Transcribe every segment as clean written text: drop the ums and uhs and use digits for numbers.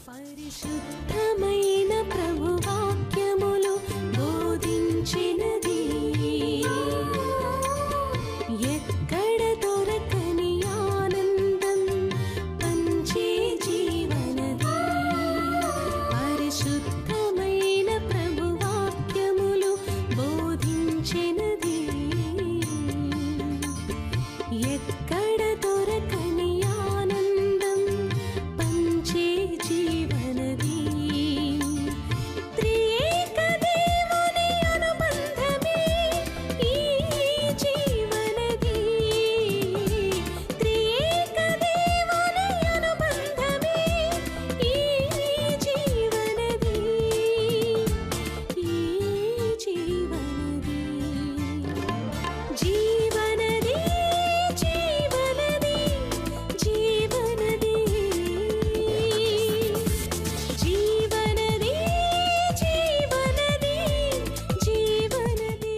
పరిశుద్ధమైన ప్రభువాక్యములు బోధించినది ఎక్కడ దొరకని ఆనందం పంచే జీవనది. పరిశుద్ధమైన ప్రభువాక్యములు బోధించినది ఎక్కడ దొరకని ఆనందం పంచే జీవనది. త్రియేక దేవుని అనుబంధమే ఈ జీవనది. త్రియేక దేవుని అనుబంధమే ఈ జీవనది. ఈ జీవనది జీవనది జీవనది జీవనది జీవనది జీవనది జీవనది.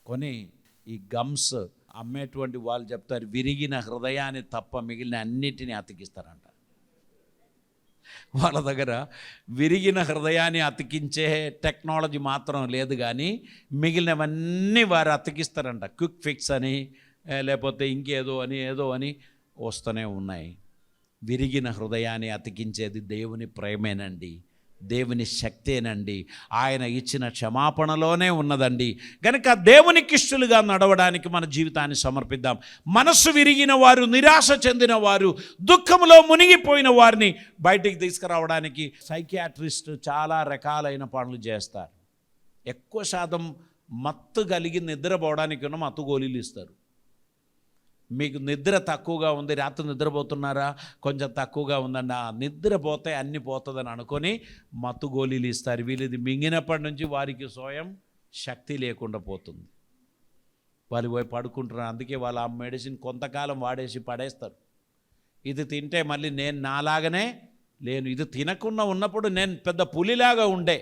కొని ఈ గమ్స్ అమ్మేటువంటి వాళ్ళు చెప్తారు, విరిగిన హృదయాన్ని తప్ప మిగిలిన అన్నిటినీ అతికిస్తారంట. వాళ్ళ దగ్గర విరిగిన హృదయాన్ని అతికించే టెక్నాలజీ మాత్రం లేదు, కానీ మిగిలినవన్నీ వారు అతికిస్తారంట. క్విక్ ఫిక్స్ అని లేకపోతే ఇంకేదో అని ఏదో అని వస్తూనే ఉన్నాయి. విరిగిన హృదయాన్ని అతికించేది దేవుని ప్రేమేనండి, దేవుని శక్తేనండి, ఆయన ఇచ్చిన క్షమాపణలోనే ఉన్నదండి. కనుక దేవునికి ఇష్టలుగా నడవడానికి మన జీవితాన్ని సమర్పిద్దాం. మనస్సు విరిగిన వారు, నిరాశ చెందిన వారు, దుఃఖంలో మునిగిపోయిన వారిని బయటికి తీసుకురావడానికి సైకియాట్రిస్ట్ చాలా రకాలైన పనులు చేస్తారు. ఎక్కువ శాతం మత్తు కలిగి నిద్రపోవడానికి ఉన్న మత్తు గోళీలు ఇస్తారు. మీకు నిద్ర తక్కువగా ఉంది, రాత్రి నిద్రపోతున్నారా, కొంచెం తక్కువగా ఉందండి, నిద్రపోతే అన్నీ పోతుందని అనుకొని మత్తు గోళీలు ఇస్తారు. వీళ్ళది మింగినప్పటి నుంచి వారికి స్వయం శక్తి లేకుండా పోతుంది. వాళ్ళు పోయి పడుకుంటున్నారు. అందుకే వాళ్ళు ఆ మెడిసిన్ కొంతకాలం వాడేసి పడేస్తారు. ఇది తింటే మళ్ళీ నేను నాలాగనే లేను, ఇది తినకుండా ఉన్నప్పుడు నేను పెద్ద పులిలాగా ఉండే,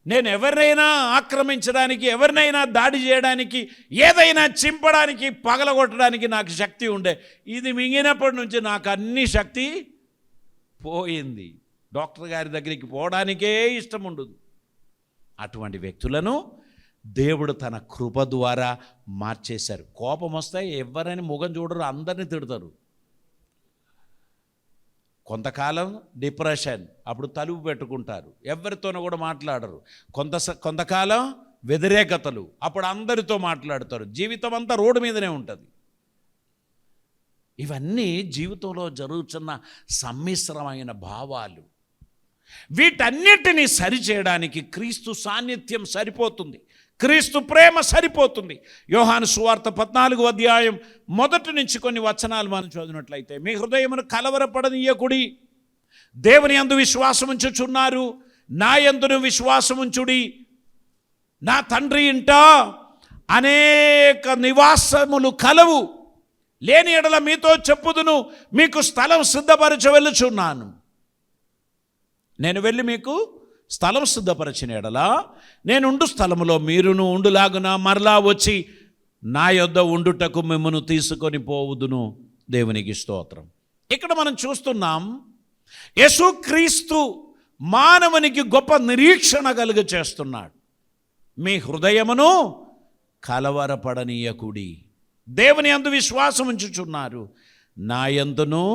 నేను ఎవరినైనా ఆక్రమించడానికి, ఎవరినైనా దాడి చేయడానికి, ఏదైనా చింపడానికి, పగలగొట్టడానికి నాకు శక్తి ఉండే. ఇది మింగినప్పటి నుంచి నాకు అన్ని శక్తి పోయింది, డాక్టర్ గారి దగ్గరికి పోవడానికే ఇష్టం ఉండదు. అటువంటి వ్యక్తులను దేవుడు తన కృప ద్వారా మార్చేశారు. కోపం వస్తే ఎవరైనా ముఖం చూడరు, అందరినీ తిడతారు. కొంతకాలం డిప్రెషన్, అప్పుడు తలుపు పెట్టుకుంటారు, ఎవరితోనూ కూడా మాట్లాడరు. కొంతకాలం వ్యతిరేకతలు, అప్పుడు అందరితో మాట్లాడతారు. జీవితం అంతా రోడ్డు మీదనే ఉంటుంది. ఇవన్నీ జీవితంలో జరుగుతున్న సమ్మిశ్రమైన భావాలు. వీటన్నిటినీ సరిచేయడానికి క్రీస్తు సాన్నిధ్యం సరిపోతుంది, క్రీస్తు ప్రేమ సరిపోతుంది. యోహాను సువార్త 14వ అధ్యాయం మొదటి నుంచి కొన్ని వచనాలు మనం చదివినట్లయితే, మీ హృదయమును కలవరపడనీయకుడి, దేవుని యందు విశ్వాసం ఉంచుచున్నారు, నా యందును విశ్వాసం ఉంచుడి. నా తండ్రి ఇంట అనేక నివాసములు కలవు, లేని ఎడల మీతో చెప్పుదును, మీకు స్థలం సిద్ధపరచ వెళ్ళుచున్నాను. నేను వెళ్ళి మీకు స్థలం సిద్ధపరచిన ఎడల నేనుండు స్థలములో మీరును ఉండులాగున మరలా వచ్చి నా యొద్ద ఉండుటకు మిమ్మను తీసుకొని పోవుదును. దేవునికి స్తోత్రం. ఇక్కడ మనం చూస్తున్నాం, యేసుక్రీస్తు మానవునికి గొప్ప నిరీక్షణ కలుగ చేస్తున్నాడు. మీ హృదయమును కలవరపడనీయకుడి, దేవుని యందు విశ్వాసం ఉంచుచున్నారు, నా యందును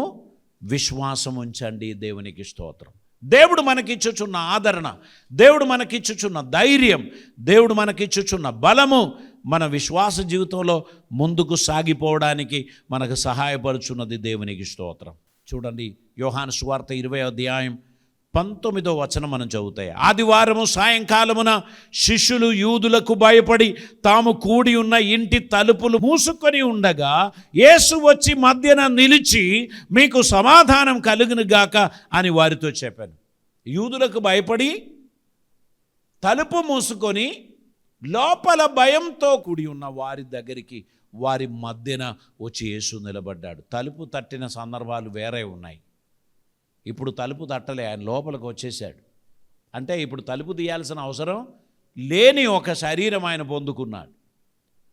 విశ్వాసం ఉంచండి. దేవునికి స్తోత్రం. దేవుడు మనకిచ్చుచున్న ఆదరణ, దేవుడు మనకిచ్చుచున్న ధైర్యం, దేవుడు మనకిచ్చుచున్న బలము మన విశ్వాస జీవితంలో ముందుకు సాగిపోవడానికి మనకు సహాయపడుచున్నది. దేవునికి స్తోత్రం. చూడండి, యోహాను సువార్త 20వ అధ్యాయం 19వ వచనం మనం చదువుతాయి. ఆదివారము సాయంకాలమున శిష్యులు యూదులకు భయపడి తాము కూడి ఉన్న ఇంటి తలుపులు మూసుకొని ఉండగా యేసు వచ్చి మధ్యన నిలిచి, మీకు సమాధానం కలుగును గాక అని వారితో చెప్పాను. యూదులకు భయపడి తలుపు మూసుకొని లోపల భయంతో కూడి ఉన్న వారి దగ్గరికి, వారి మధ్యన వచ్చి యేసు నిలబడ్డాడు. తలుపు తట్టిన సందర్భాలు వేరే ఉన్నాయి. ఇప్పుడు తలుపు తట్టలే, ఆయన లోపలికి వచ్చేసాడు. అంటే ఇప్పుడు తలుపు తీయాల్సిన అవసరం లేని ఒక శరీరం ఆయన పొందుకున్నాడు.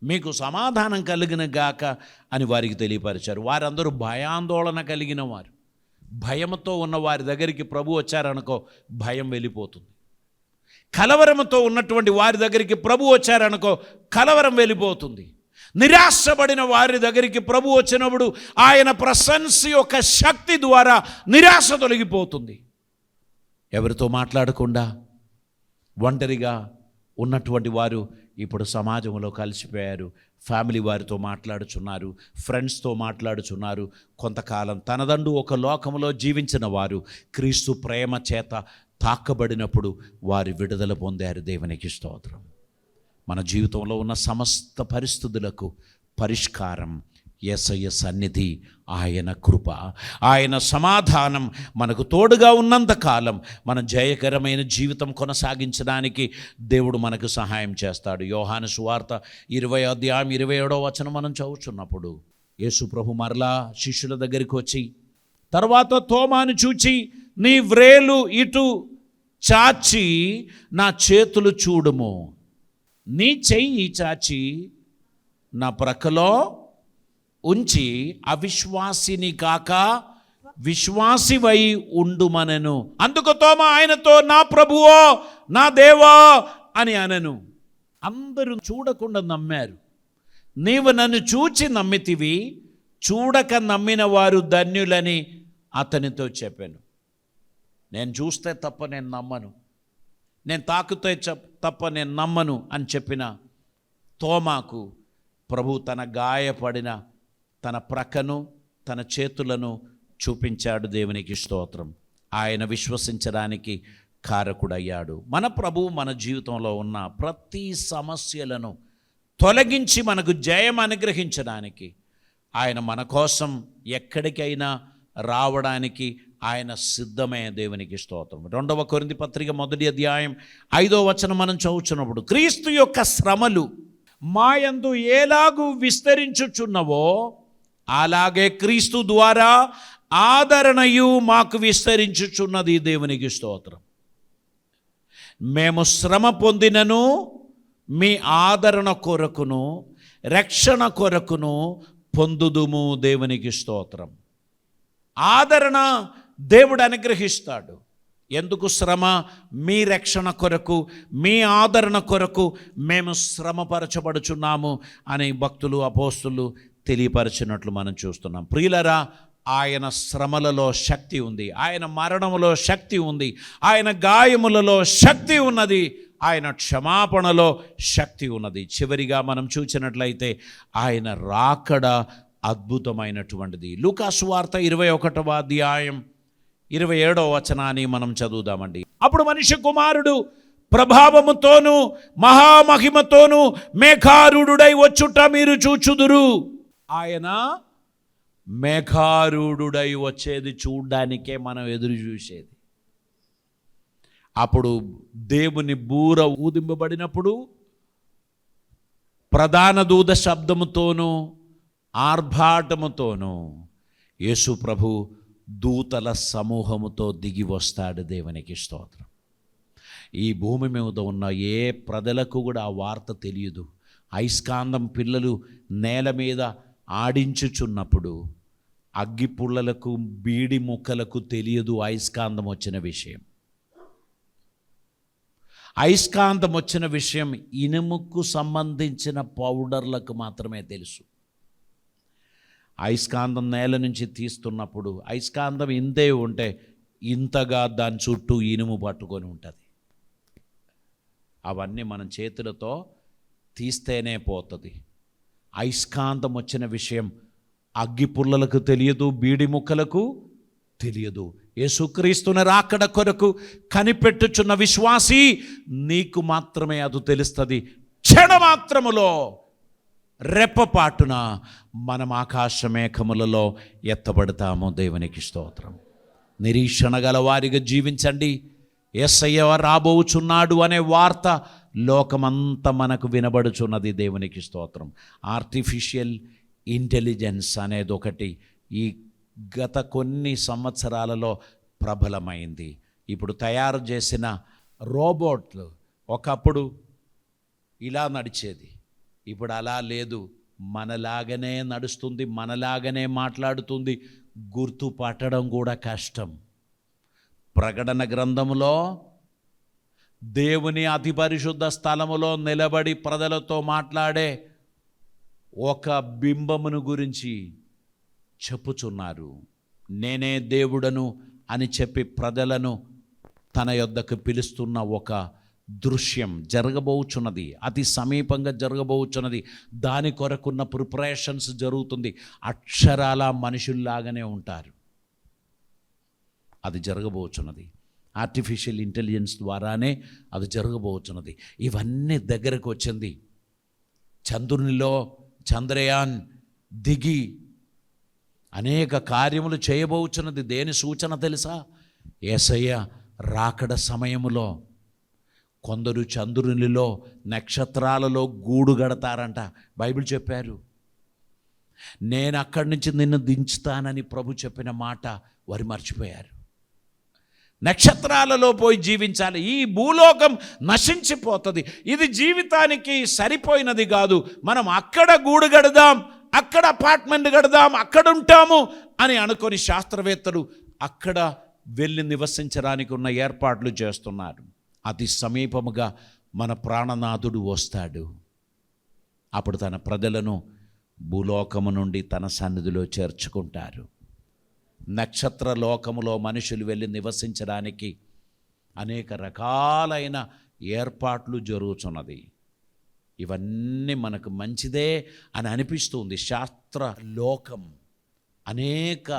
మీకు సమాధానం కలిగిన గాక అని వారికి తెలియపరిచారు. వారందరూ భయాందోళన కలిగిన వారు. భయంతో ఉన్న వారి దగ్గరికి ప్రభు వచ్చారనుకో, భయం వెళ్ళిపోతుంది. కలవరంతో ఉన్నటువంటి వారి దగ్గరికి ప్రభు వచ్చారనుకో, కలవరం వెళ్ళిపోతుంది. నిరాశపడిన వారి దగ్గరికి ప్రభు వచ్చినప్పుడు ఆయన ప్రశంస యొక్క శక్తి ద్వారా నిరాశ తొలగిపోతుంది. ఎవరితో మాట్లాడకుండా ఒంటరిగా ఉన్నటువంటి వారు ఇప్పుడు సమాజంలో కలిసిపోయారు. ఫ్యామిలీ వారితో మాట్లాడుచున్నారు, ఫ్రెండ్స్తో మాట్లాడుచున్నారు. కొంతకాలం తనదండు ఒక లోకంలో జీవించిన వారు క్రీస్తు ప్రేమ చేత తాకబడినప్పుడు వారి విడుదల పొందారు. దేవునికి స్తోత్రం. మన జీవితంలో ఉన్న సమస్త పరిస్థితులకు పరిష్కారం యేసయ్య సన్నిధి, ఆయన కృప, ఆయన సమాధానం మనకు తోడుగా ఉన్నంతకాలం మన జయకరమైన జీవితం కొనసాగించడానికి దేవుడు మనకు సహాయం చేస్తాడు. యోహాను సువార్త 20వ అధ్యాయం 27వ వచనం మనం చదువుతున్నప్పుడు యేసు ప్రభు మరలా శిష్యుల దగ్గరికి వచ్చి తర్వాత తోమాను చూచి, నీ వ్రేలు ఇటు చాచి నా చేతులు చూడుము, నీ చెయ్యి చాచి నా ప్రక్కలో ఉంచి అవిశ్వాసిని కాక విశ్వాసివై ఉండుమనెను. అందుకు తోమా ఆయనతో, నా ప్రభువో నా దేవా అని అనెను. అందరూ చూడకుండా నమ్మారు. నీవు నన్ను చూచి నమ్మితివి, చూడక నమ్మిన వారు ధన్యులని అతనితో చెప్పాను. నేను చూస్తే తప్ప నేను నమ్మను, నేను తాకితే తప్ప నేను నమ్మను అని చెప్పిన తోమాకు ప్రభు తన గాయపడిన తన ప్రక్కను, తన చేతులను చూపించాడు. దేవునికి స్తోత్రం. ఆయన విశ్వసించడానికి కారకుడయ్యాడు. మన ప్రభు మన జీవితంలో ఉన్న ప్రతి సమస్యలను తొలగించి మనకు జయం అనుగ్రహించడానికి ఆయన మన కోసం ఎక్కడికైనా రావడానికి ఆయన సిద్ధమే. దేవునికి స్తోత్రం. 2వ కొరింథీ పత్రిక 1వ అధ్యాయం 5వ వచనం మనం చదువుతున్నప్పుడు, క్రీస్తు యొక్క శ్రమలు మాయందు ఎలాగూ విస్తరించుచున్నవో అలాగే క్రీస్తు ద్వారా ఆదరణయు మాకు విస్తరించుచున్నది. దేవునికి స్తోత్రం. మేము శ్రమ పొందినను మీ ఆదరణ కొరకును రక్షణ కొరకును పొందుదుము. దేవునికి స్తోత్రం. ఆదరణ దేవుడు అనుగ్రహిస్తాడు. ఎందుకు శ్రమ? మీ రక్షణ కొరకు, మీ ఆదరణ కొరకు మేము శ్రమపరచబడుచున్నాము అని భక్తులు అపోస్తులు తెలియపరిచినట్లు మనం చూస్తున్నాం. ప్రియులరా, ఆయన శ్రమలలో శక్తి ఉంది, ఆయన మరణములో శక్తి ఉంది, ఆయన గాయములలో శక్తి ఉన్నది, ఆయన క్షమాపణలో శక్తి ఉన్నది. చివరిగా మనం చూసినట్లయితే ఆయన రాకడ అద్భుతమైనటువంటిది. లూకాసు వార్త 21వ అధ్యాయం 27వ వచనాన్ని మనం చదువుదామండి. అప్పుడు మనిషి కుమారుడు ప్రభావముతోనూ మహామహిమతోనూ మేఘారూఢుడై వచ్చుట మీరు చూచుదురు. ఆయన మేఘారూఢుడై వచ్చేది చూడ్డానికే మనం ఎదురు చూసేది. అప్పుడు దేవుని బూర ఊదింపబడినప్పుడు ప్రధాన దూత శబ్దముతోనూ ఆర్భాటముతోనూ యేసు ప్రభు దూతల సమూహముతో దిగి వస్తాడు. దేవునికి స్తోత్రం. ఈ భూమి మీద ఉన్న ఏ ప్రజలకు కూడా ఆ వార్త తెలియదు. అయస్కాంతం పిల్లలు నేల మీద ఆడించుచున్నప్పుడు అగ్గిపుల్లలకు బీడి ముక్కలకు తెలియదు అయస్కాంతం వచ్చిన విషయం. అయస్కాంతం వచ్చిన విషయం ఇనుముకు సంబంధించిన పౌడర్లకు మాత్రమే తెలుసు. అయస్కాంతం నేల నుంచి తీస్తున్నప్పుడు అయస్కాంతం ఇంతే ఉంటే ఇంతగా దాని చుట్టూ ఇనుము పట్టుకొని ఉంటుంది. అవన్నీ మనం చేతులతో తీస్తేనే పోతుంది. అయస్కాంతం వచ్చిన విషయం అగ్గిపుల్లలకు తెలియదు, బీడి ముక్కలకు తెలియదు. యేసుక్రీస్తుని రాకడ కొరకు కనిపెట్టుచున్న విశ్వాసి, నీకు మాత్రమే అది తెలుస్తుంది. క్షణమాత్రములో రెప్పపాటున మనం ఆకాశమేఘములలో ఎత్తబడతాము. దేవునికి స్తోత్రం. నిరీక్షణ గల వారిగా జీవించండి. యేసయ్య రాబోచున్నాడు అనే వార్త లోకమంతా మనకు వినబడుచున్నది. దేవునికి స్తోత్రం. ఆర్టిఫిషియల్ ఇంటెలిజెన్స్ అనేది ఒకటి ఈ గత కొన్ని సంవత్సరాలలో ప్రబలమైంది. ఇప్పుడు తయారు చేసిన రోబోట్లు ఒకప్పుడు ఇలా నడిచేది. ఇప్పుడు అలా లేదు, మనలాగనే నడుస్తుంది, మనలాగనే మాట్లాడుతుంది. గుర్తుపట్టడం కూడా కష్టం. ప్రకటన గ్రంథములో దేవుని అతి పరిశుద్ధ స్థలములో నిలబడి ప్రజలతో మాట్లాడే ఒక బింబమును గురించి చెప్పుచున్నారు. నేనే దేవుడను అని చెప్పి ప్రజలను తన యొద్దకు పిలుస్తున్న ఒక దృశ్యం జరగబోచున్నది. అతి సమీపంగా జరగబోచున్నది. దాని కొరకున్న ప్రిపరేషన్స్ జరుగుతుంది. అక్షరాల మనుషుల్లాగానే ఉంటారు. అది జరగబోచున్నది. ఆర్టిఫిషియల్ ఇంటెలిజెన్స్ ద్వారానే అది జరగబోచున్నది. ఇవన్నీ దగ్గరకు వచ్చింది. చంద్రునిలో చంద్రయాన్ దిగి అనేక కార్యములు చేయబోచున్నది. దేని సూచన తెలుసా? యేసయ్య రాకడ సమయములో కొందరు చంద్రునిలో నక్షత్రాలలో గూడు గడతారంట. బైబిల్ చెప్పారు. నేను అక్కడి నుంచి నిన్ను దించుతానని ప్రభు చెప్పిన మాట వారు మర్చిపోయారు. నక్షత్రాలలో పోయి జీవించాలి. ఈ భూలోకం నశించిపోతుంది. ఇది జీవితానికి సరిపోయినది కాదు. మనం అక్కడ గూడు గడదాం, అక్కడ అపార్ట్మెంట్ కడదాం, అక్కడ ఉంటాము అని అనుకొని శాస్త్రవేత్తలు అక్కడ వెళ్ళి నివసించడానికి ఉన్న ఏర్పాట్లు చేస్తున్నారు. అతి సమీపముగా మన ప్రాణనాథుడు వస్తాడు. అప్పుడు తన ప్రజలను భూలోకము నుండి తన సన్నిధిలో చేర్చుకుంటారు. నక్షత్ర లోకములో మనుషులు వెళ్ళి నివసించడానికి అనేక రకాలైన ఏర్పాట్లు జరుగుతున్నది. ఇవన్నీ మనకు మంచిదే అని అనిపిస్తుంది. శాస్త్ర లోకం అనేక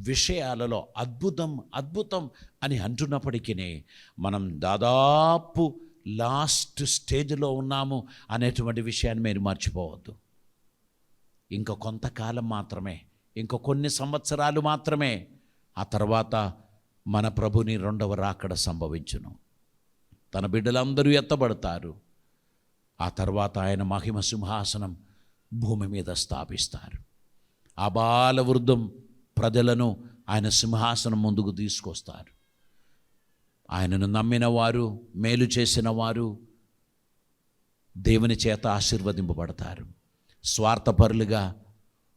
విషయాలలో అద్భుతం అద్భుతం అని అంటున్నప్పటికీ మనం దాదాపు లాస్ట్ స్టేజ్లో ఉన్నాము అనేటువంటి విషయాన్ని మీరు మర్చిపోవద్దు. ఇంకా కొంతకాలం మాత్రమే, ఇంకో కొన్ని సంవత్సరాలు మాత్రమే. ఆ తర్వాత మన ప్రభుని రెండవ రాకడ సంభవించును. తన బిడ్డలందరూ ఎత్తబడతారు. ఆ తర్వాత ఆయన మహిమ సింహాసనం భూమి మీద స్థాపిస్తారు. ఆ బాల వృద్ధం ప్రజలను ఆయన సింహాసనం ముందుకు తీసుకొస్తారు. ఆయనను నమ్మిన వారు, మేలు చేసిన వారు దేవుని చేత ఆశీర్వదింపబడతారు. స్వార్థపరులుగా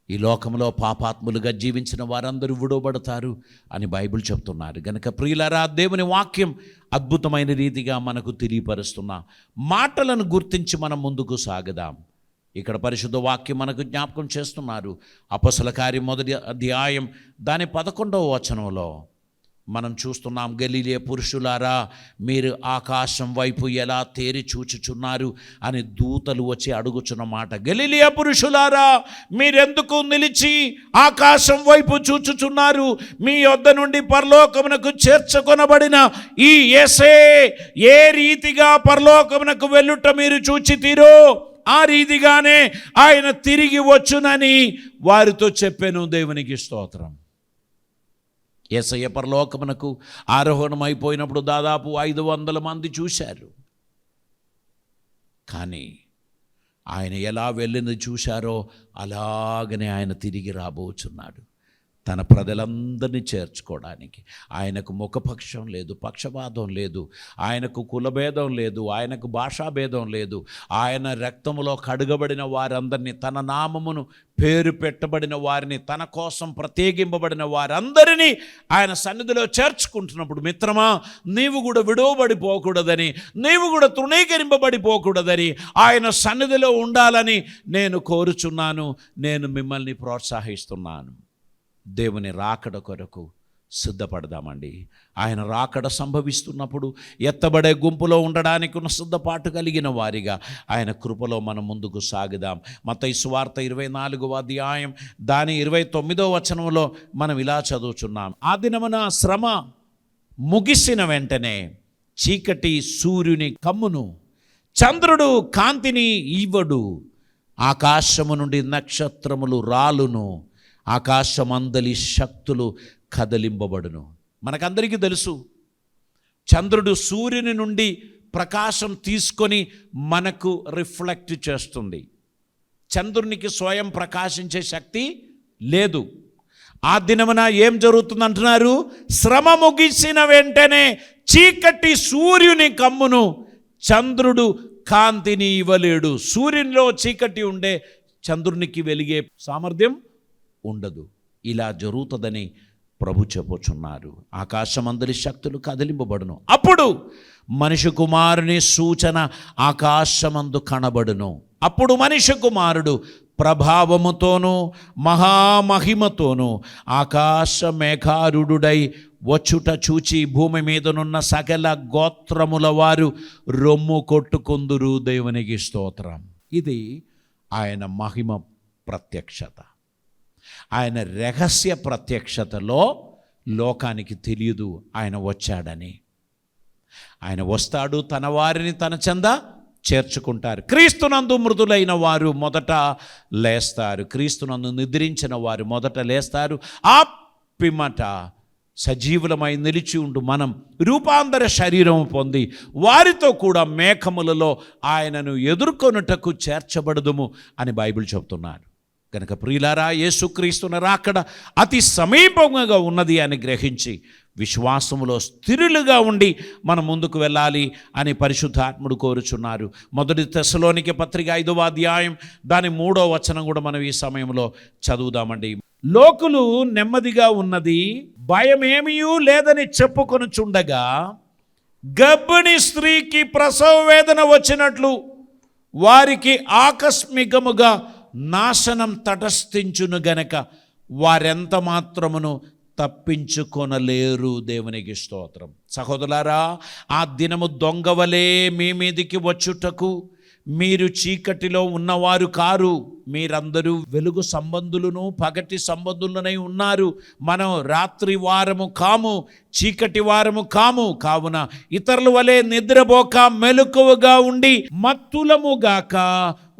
ఈ లోకంలో పాపాత్ములుగా జీవించిన వారందరూ విడవబడతారు అని బైబిల్ చెప్తున్నారు. కనుక ప్రియులారా, దేవుని వాక్యం అద్భుతమైన రీతిగా మనకు తెలియపరుస్తున్న మాటలను గుర్తించి మనం ముందుకు సాగదాం. ఇక్కడ పరిశుద్ధ వాక్యం మనకు జ్ఞాపకం చేస్తున్నారు. అపొస్తలుల కార్యం 1వ అధ్యాయం దాని 11వ వచనంలో మనం చూస్తున్నాం. గలిలయ పురుషులారా, మీరు ఆకాశం వైపు ఎలా తేరి చూచుచున్నారు అని దూతలు వచ్చి అడుగుచున్న మాట. గలిలయ పురుషులారా, మీరెందుకు నిలిచి ఆకాశం వైపు చూచుచున్నారు? మీ యొద్ద నుండి పరలోకమునకు చేర్చుకొనబడిన ఈ యేసే ఏ రీతిగా పరలోకమునకు వెళ్ళుట మీరు చూచితిరో ఆ రీతిగానే ఆయన తిరిగి వచ్చునని వారితో చెప్పెను. దేవునికి స్తోత్రం. యేసయ్య పరలోకమునకు ఆరోహణమైపోయినప్పుడు దాదాపు 500 మంది చూశారు. కానీ ఆయన ఎలా వెళ్ళింది చూశారో అలాగనే ఆయన తిరిగి రాబోచున్నాడు తన ప్రజలందరినీ చేర్చుకోవడానికి. ఆయనకు ముఖపక్షం లేదు, పక్షపాతం లేదు, ఆయనకు కులభేదం లేదు, ఆయనకు భాషాభేదం లేదు. ఆయన రక్తములో కడుగబడిన వారందరినీ, తన నామమును పేరు పెట్టబడిన వారిని, తన కోసం ప్రత్యేకింపబడిన వారందరినీ ఆయన సన్నిధిలో చేర్చుకుంటున్నప్పుడు, మిత్రమా, నీవు కూడా విడవబడిపోకూడదని, నీవు కూడా తృణీకరింపబడిపోకూడదని, ఆయన సన్నిధిలో ఉండాలని నేను కోరుచున్నాను. నేను మిమ్మల్ని ప్రోత్సహిస్తున్నాను. దేవుని రాకడ కొరకు సిద్ధపడదామండి. ఆయన రాకడ సంభవిస్తున్నప్పుడు ఎత్తబడే గుంపులో ఉండడానికి ఉన్న సిద్ధపాటు కలిగిన వారిగా ఆయన కృపలో మనం ముందుకు సాగుదాం. మత్తయి సువార్త 24వ అధ్యాయం దాని 29వ వచనంలో మనం ఇలా చదువుచున్నాం. ఆ దినమున శ్రమ ముగిసిన వెంటనే చీకటి సూర్యుని కమ్మును, చంద్రుడు కాంతిని ఇవ్వడు, ఆకాశము నుండి నక్షత్రములు రాలును, ఆకాశమందలి శక్తులు కదలింపబడును. మనకందరికీ తెలుసు, చంద్రుడు సూర్యుని నుండి ప్రకాశం తీసుకొని మనకు రిఫ్లెక్ట్ చేస్తుంది. చంద్రునికి స్వయం ప్రకాశించే శక్తి లేదు. ఆ దినమున ఏం జరుగుతుంది అంటున్నారు? శ్రమ ముగిసిన వెంటనే చీకటి సూర్యుని కమ్మును, చంద్రుడు కాంతిని ఇవ్వలేడు. సూర్యునిలో చీకటి ఉండే చంద్రునికి వెలిగే సామర్థ్యం ఉండదు. ఇలా జరుగుతుందని ప్రభు చెప్పుచున్నారు. ఆకాశమందలి శక్తులు కదిలింపబడును. అప్పుడు మనిషి కుమారుని సూచన ఆకాశమందు కనబడును. అప్పుడు మనిషి కుమారుడు ప్రభావముతోనూ మహామహిమతోనూ ఆకాశ మేఘారుడై వచ్చుట చూచి భూమి మీదనున్న సకల గోత్రముల వారు రొమ్ము కొట్టుకొందురు. దేవునికి స్తోత్రం. ఇది ఆయన మహిమ ప్రత్యక్షత. ఆయన రహస్య ప్రత్యక్షతలో లోకానికి తెలియదు ఆయన వచ్చాడని. ఆయన వస్తాడు, తన వారిని తన చెంద చేర్చుకుంటారు. క్రీస్తునందు మృదులైన వారు మొదట లేస్తారు. క్రీస్తునందు నిద్రించిన వారు మొదట లేస్తారు. ఆ పిమ్మట సజీవులమై నిలిచి ఉండు మనం రూపాంతర శరీరం పొంది వారితో కూడా మేఘములలో ఆయనను ఎదుర్కొనుటకు చేర్చబడదుము అని బైబిల్ చెబుతున్నారు. కనుక ప్రియులారా, యేసుక్రీస్తును రాకడ అతి సమీపంగా ఉన్నది అని గ్రహించి విశ్వాసములో స్థిరులుగా ఉండి మనం ముందుకు వెళ్ళాలి అని పరిశుద్ధాత్ముడు కోరుచున్నారు. మొదటి తెస్సలోనికే పత్రిక 5వ అధ్యాయం దాని 3వ వచనం కూడా మనం ఈ సమయంలో చదువుదామండి. లోకులు నెమ్మదిగా ఉన్నది, భయమేమీ లేదని చెప్పుకొనుచుండగా గర్భిణీ స్త్రీకి ప్రసవ వేదన వచ్చినట్లు వారికి ఆకస్మికముగా నాశనం తటస్థించును గనక వారెంత మాత్రమును తప్పించుకొనలేరు. దేవునికి స్తోత్రం. సహోదరులారా, ఆ దినము దొంగవలే మీ మీదికి వచ్చుటకు మీరు చీకటిలో ఉన్నవారు కారు, మీరందరూ వెలుగు సంబంధులను పగటి సంబంధులనై ఉన్నారు. మనం రాత్రి వారము కాము, చీకటి వారము కాము. కావున ఇతరుల వలె నిద్రపోక మెలకువగా ఉండి మత్తులముగాక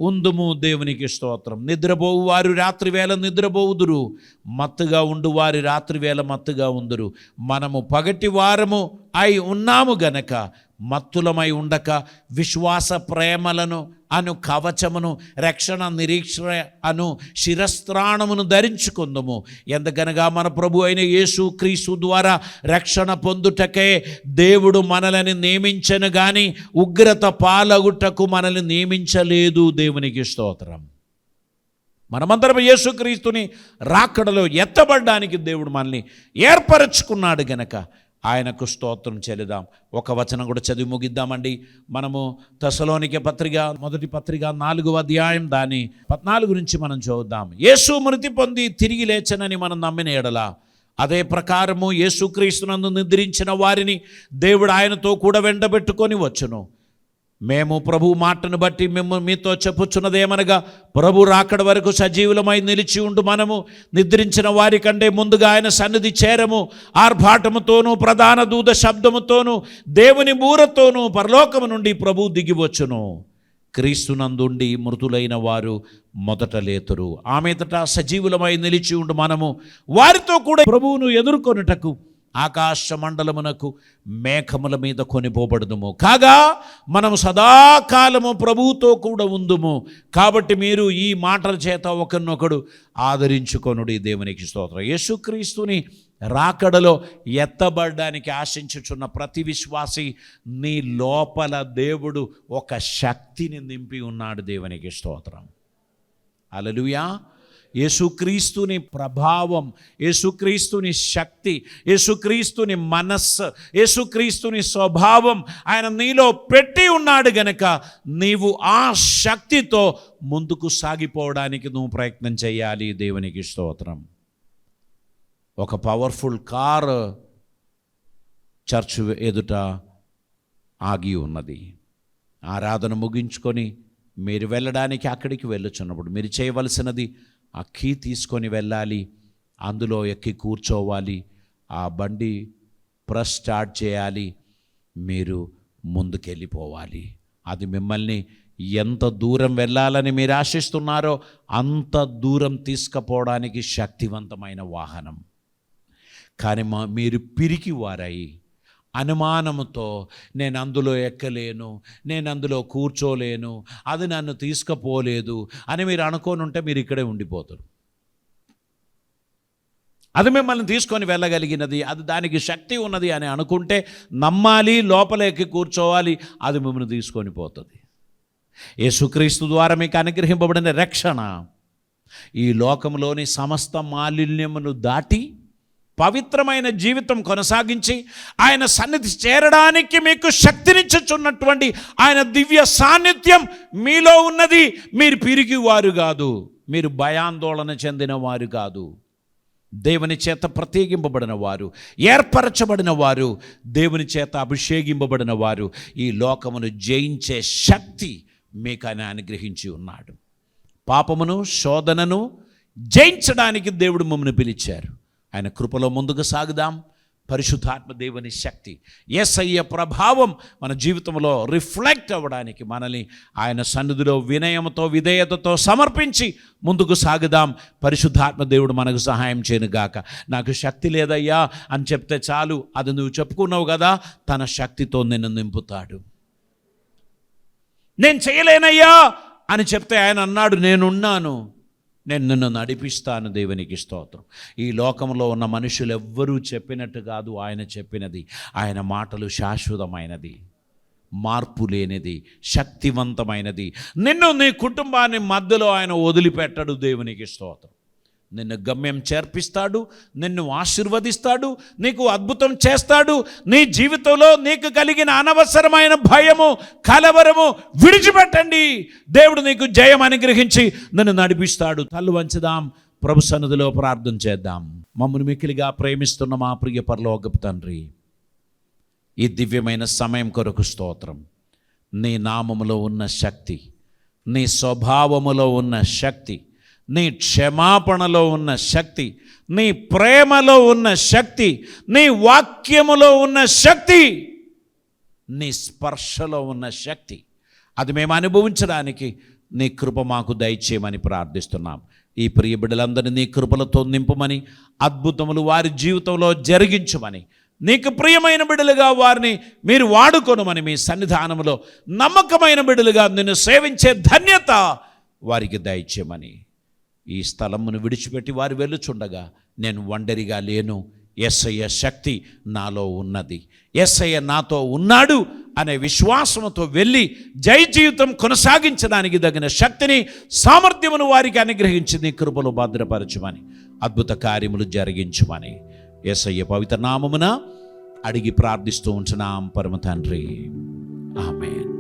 ఉందుము. దేవునికి స్తోత్రం. నిద్రపోవు వారు రాత్రి వేళ నిద్రపోవుదురు, మత్తుగా ఉండు వారి రాత్రి వేళ మత్తుగా ఉందురు. మనము పగటి వారము అయి ఉన్నాము గనక మత్తులమై ఉండక విశ్వాస ప్రేమలను అను కవచమును, రక్షణ నిరీక్షణ అను శిరస్త్రాణమును ధరించుకుందుము. ఎందుకనగా మన ప్రభు అయిన యేసు క్రీస్తు ద్వారా రక్షణ పొందుటకే దేవుడు మనల్ని నియమించను గాని ఉగ్రత పాలగుటకు మనల్ని నియమించలేదు. దేవునికి స్తోత్రం. మనమందరం యేసుక్రీస్తుని రాకడలో ఎత్తబడడానికి దేవుడు మనల్ని ఏర్పరచుకున్నాడు గనక ఆయనకు స్తోత్రం చెల్లిదాం. ఒక వచనం కూడా చదివి ముగిద్దామండి. మనము తెస్సలోనికే పత్రిక మొదటి పత్రిక 4వ అధ్యాయం దాని 14 నుంచి మనం చూద్దాం. యేసు మృతి పొంది తిరిగి లేచనని మనం నమ్మిన ఎడల అదే ప్రకారము యేసుక్రీస్తునందు నిద్రించిన వారిని దేవుడు ఆయనతో కూడా వెంటబెట్టుకొని వచ్చును. మేము ప్రభు మాటను బట్టి మీతో చెప్పుచున్నదేమనగా, ప్రభు రాకడ వరకు సజీవులమై నిలిచి ఉండు మనము నిద్రించిన వారి కంటే ముందుగా ఆయన సన్నిధి చేరము. ఆర్భాటముతోనూ ప్రధాన దూత శబ్దముతోనూ దేవుని బూరతోనూ పరలోకము నుండి ప్రభు దిగివచ్చును. క్రీస్తునందుండి మృతులైన వారు మొదట లేతురు. ఆమెతట సజీవులమై నిలిచి ఉండు మనము వారితో కూడా ప్రభువును ఎదుర్కొనుటకు ఆకాశ మండలమునకు మేఘముల మీద కొనిపోబడుదుము. కాగా మనము సదాకాలము ప్రభువుతో కూడా ఉందుము. కాబట్టి మీరు ఈ మాటల చేత ఒకరినొకడు ఆదరించుకొనుడి. దేవునికి స్తోత్రం. యేసుక్రీస్తుని రాకడలో ఎత్తబడడానికి ఆశించుచున్న ప్రతి విశ్వాసి నీ లోపల దేవుడు ఒక శక్తిని నింపి ఉన్నాడు. దేవునికి స్తోత్రం. హల్లెలూయా. యేసుక్రీస్తుని ప్రభావం, యేసుక్రీస్తుని శక్తి, యేసుక్రీస్తుని మనస్సు, యేసుక్రీస్తుని స్వభావం ఆయన నీలో పెట్టి ఉన్నాడు గనక నీవు ఆ శక్తితో ముందుకు సాగిపోవడానికి నువ్వు ప్రయత్నం చేయాలి. దేవునికి స్తోత్రం. ఒక పవర్ఫుల్ కార్ చర్చ్ ఎదుట ఆగి ఉన్నది. ఆరాధన ముగించుకొని మీరు వెళ్ళడానికి అక్కడికి వెళ్ళుచున్నప్పుడు మీరు చేయవలసినది ఆ కీ తీసుకొని వెళ్ళాలి, అందులో ఎక్కి కూర్చోవాలి, ఆ బండి ప్రెస్ స్టార్ట్ చేయాలి, మీరు ముందుకెళ్ళిపోవాలి. అది మిమ్మల్ని ఎంత దూరం వెళ్ళాలని మీరు ఆశిస్తున్నారో అంత దూరం తీసుకుపోవడానికి శక్తివంతమైన వాహనం. కానీ మీరు పిరికి వారై అనుమానముతో నేను అందులో ఎక్కలేను, నేను అందులో కూర్చోలేను, అది నన్ను తీసుకుపోలేదు అని మీరు అనుకోని ఉంటే మీరు ఇక్కడే ఉండిపోతారు. అది మిమ్మల్ని తీసుకొని వెళ్ళగలిగినది, అది దానికి శక్తి ఉన్నది అని అనుకుంటే నమ్మాలి, లోపల ఎక్కి కూర్చోవాలి, అది మిమ్మల్ని తీసుకొని పోతుంది. యేసుక్రీస్తు ద్వారా మీకు అనుగ్రహింపబడిన రక్షణ ఈ లోకంలోని సమస్త మాలిన్యమును దాటి పవిత్రమైన జీవితం కొనసాగించి ఆయన సన్నిధి చేరడానికి మీకు శక్తినిచ్చుచున్నటువంటి ఆయన దివ్య సాన్నిధ్యం మీలో ఉన్నది. మీరు పిరిగివారు కాదు, మీరు భయాందోళన చెందిన వారు కాదు. దేవుని చేత ప్రత్యేకింపబడిన వారు, ఏర్పరచబడిన వారు, దేవుని చేత అభిషేకింపబడిన వారు. ఈ లోకమును జయించే శక్తి మీకు ఆయన అనుగ్రహించి ఉన్నాడు. పాపమును శోధనను జయించడానికి దేవుడు మమ్మల్ని పిలిచారు. ఆయన కృపలో ముందుకు సాగుదాం. పరిశుద్ధాత్మ దేవుని శక్తి, యేసయ్య ప్రభావం మన జీవితంలో రిఫ్లెక్ట్ అవ్వడానికి మనల్ని ఆయన సన్నిధిలో వినయంతో విధేయతతో సమర్పించి ముందుకు సాగుదాం. పరిశుద్ధాత్మ దేవుడు మనకు సహాయం చేయనుగాక. నాకు శక్తి లేదయ్యా అని చెప్తే చాలు, అది నువ్వు చెప్పుకున్నావు కదా, తన శక్తితో నిన్ను నింపుతాడు. నేను చేయలేనయ్యా అని చెప్తే ఆయన అన్నాడు, నేనున్నాను, నేను నిన్ను నడిపిస్తాను. దేవునికి స్తోత్రం. ఈ లోకంలో ఉన్న మనుషులు ఎవ్వరూ చెప్పినట్టు కాదు ఆయన చెప్పినది. ఆయన మాటలు శాశ్వతమైనది, మార్పు లేనిది, శక్తివంతమైనది. నిన్ను నీ కుటుంబాన్ని మధ్యలో ఆయన వదిలిపెట్టడు. దేవునికి స్తోత్రం. నిన్ను గమ్యం చేర్పిస్తాడు, నిన్ను ఆశీర్వదిస్తాడు, నీకు అద్భుతం చేస్తాడు. నీ జీవితంలో నీకు కలిగిన అనవసరమైన భయము, కలవరము విడిచిపెట్టండి. దేవుడు నీకు జయం అనుగ్రహించి నిన్ను నడిపిస్తాడు. తల్లు వంచుదాం, ప్రభు సన్నిధిలో ప్రార్థన చేద్దాం. మమ్మల్ని మిక్కిలిగా ప్రేమిస్తున్న మా ప్రియ పరలోకపు తండ్రి, ఈ దివ్యమైన సమయం కొరకు స్తోత్రం. నీ నామములో ఉన్న శక్తి, నీ స్వభావములో ఉన్న శక్తి, నీ క్షమాపణలో ఉన్న శక్తి, నీ ప్రేమలో ఉన్న శక్తి, నీ వాక్యములో ఉన్న శక్తి, నీ స్పర్శలో ఉన్న శక్తి, అది మేము అనుభవించడానికి నీ కృప మాకు దయచేయమని ప్రార్థిస్తున్నాం. ఈ ప్రియ బిడ్డలందరినీ నీ కృపలతో నింపమని, అద్భుతములు వారి జీవితంలో జరిగించమని, నీకు ప్రియమైన బిడ్డలుగా వారిని మీరు వాడుకొనమని, మీ సన్నిధానంలో నమ్మకమైన బిడ్డలుగా నిన్ను సేవించే ధన్యత వారికి దయచేయమని, ఈ స్థలమును విడిచిపెట్టి వారు వెళ్ళుచుండగా నేను ఒంటరిగా లేను, యేసయ్య శక్తి నాలో ఉన్నది, యేసయ్య నాతో ఉన్నాడు అనే విశ్వాసంతో వెళ్ళి జయ జీవితం కొనసాగించడానికి తగిన శక్తిని, సామర్థ్యమును వారికి అనుగ్రహించి నీ కృపలో భద్రపరచుమని, అద్భుత కార్యములు జరిగించుమని యేసయ్య పవిత్ర నామమున అడిగి ప్రార్థిస్తూ ఉంటున్నాం పరమ తండ్రి. ఆమేన్.